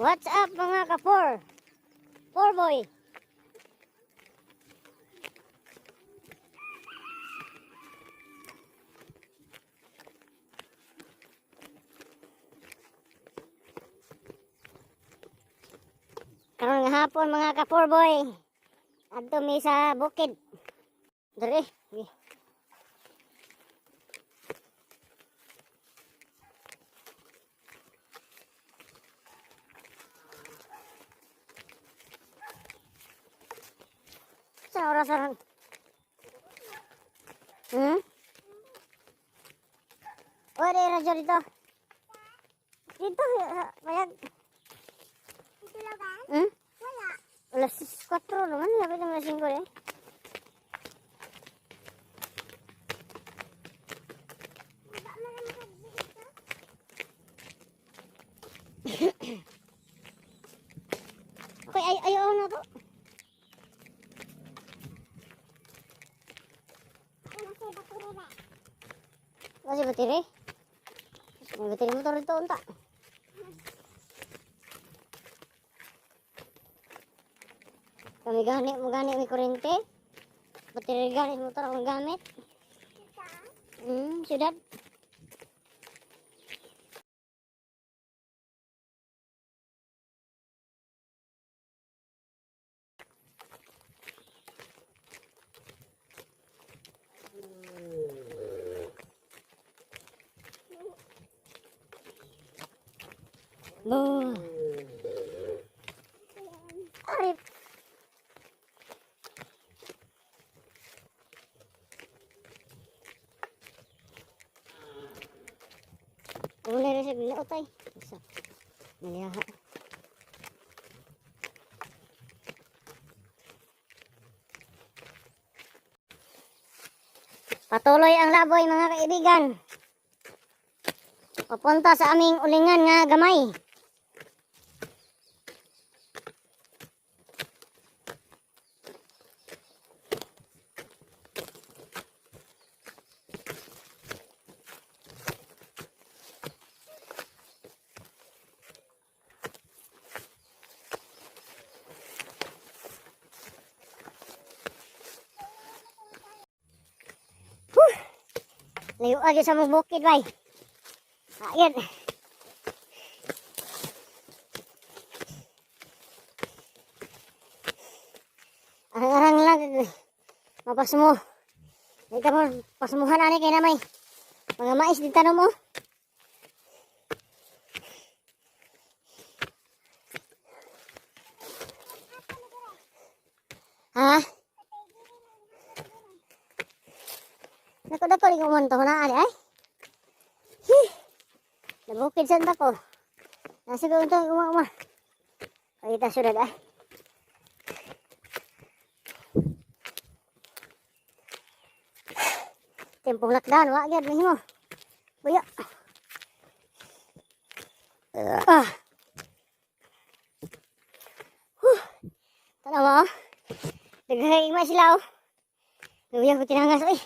What's up mga ka-4? 4 boy. Karon nga hapon mga ka-4 boy. Adto mi sa bukid. Dere. Sa orasan. Wala radyo dito. Dito, bayag. Dito laban? Wala. Alas 4 naman, lapit ng alas 5 eh. Baba mo na makagdito. Okay, ayaw na to. Masih baturi ba? Kasi bateri. May bateri motor dito, unta. Kami gani, may kurente. Bateri gani, motor akong gamit. Syudad. Boom. Arip. Ulay na siya bila utay. Isa. Maliha. Patuloy ang laboy mga kaibigan. Papunta sa aming ulingan nga gamay. Layo aja sa mong bukid bay. Ayan. Arang-arang lang. Mapasmo. Ito mo, pasmuhan ani kay namay. Mga mais din tanong mo. Ha? Dako-dako rin kumunto na ali ay. Nabukid sa ko. Nasa ko itong uma-uma. Pagkita sudah ay. Tempong lockdown, wag yan, mahimo. Buya. Tanaw mo. Daghay ma sila oh. Buya ko tinangas oy.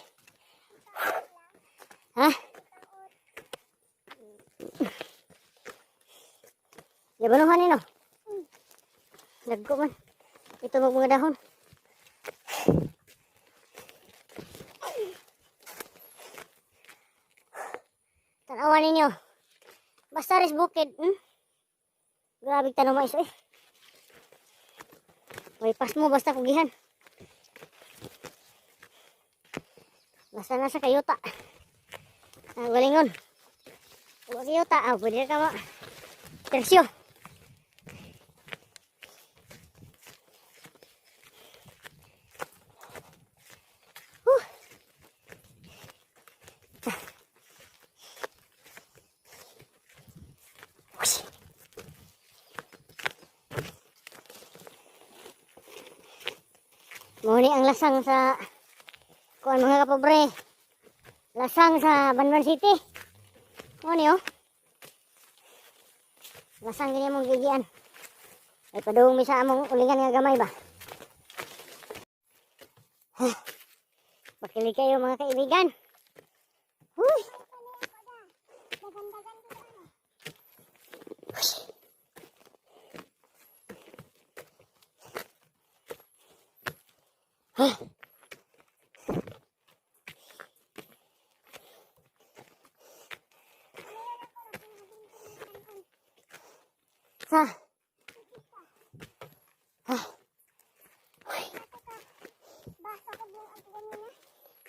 Ha? Yabanuhan nino. Nagko man. Ito mga dahon. Tanawan ninyo. Basta res bukid. Grabe tanong mais eh. May pas mo basta kugihan. Basta nasa kayuta. Galingon. Huwag kayuta. Pwede ka mo. Tersyo. Muni ang lasang sa kuan mga kapobre. Lasang sa Banban City. Muni oh. Lasang gini mong gigian. Ay padung mi sa among ulingan nga gamay ba. Pakili kayo mga kaibigan. Huy.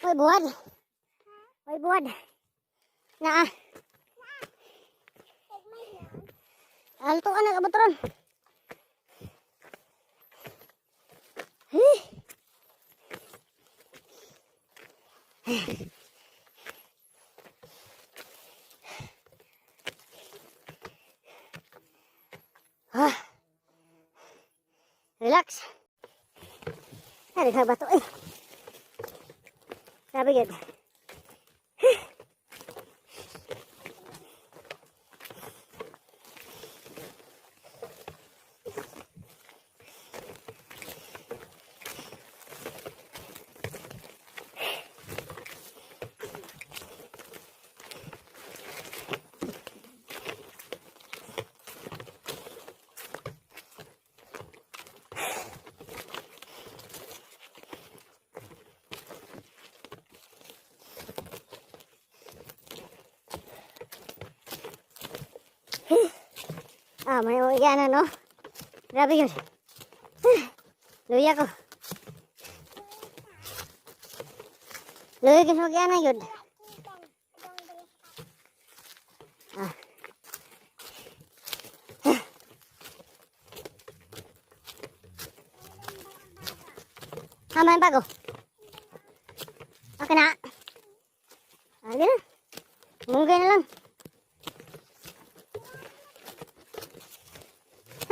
Uy, buwad. Uy, buwad. Naa. Alto ka na, kabutron. Relax. Ada na bato eh. Sabi yun. May uwian no? Grabe yun. Luya ko. Luya ko sa uwian na yun. May bago. Okay na. Hindi na. Munggay na lang.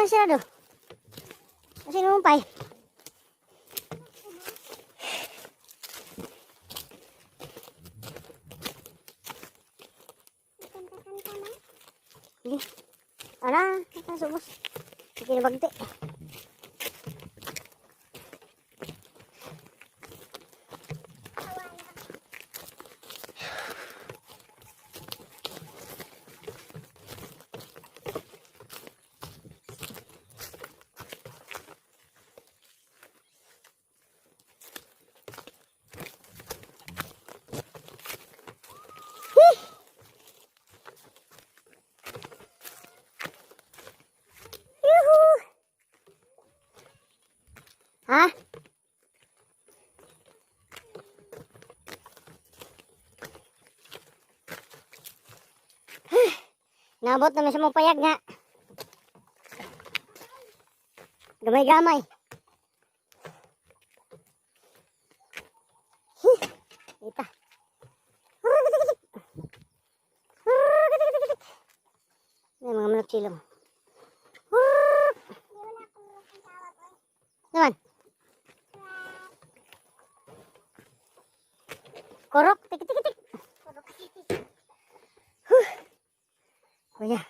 Sirado. Kasi numpay. Sige. Ala, nakasubos. Sige na bagti. Ha? Nabot naman sa mong payag nga. Gamay-gamay. Ita. May mga manok silong. Naman. Korok, tik tik tik. Korok. Huh. Oh ya.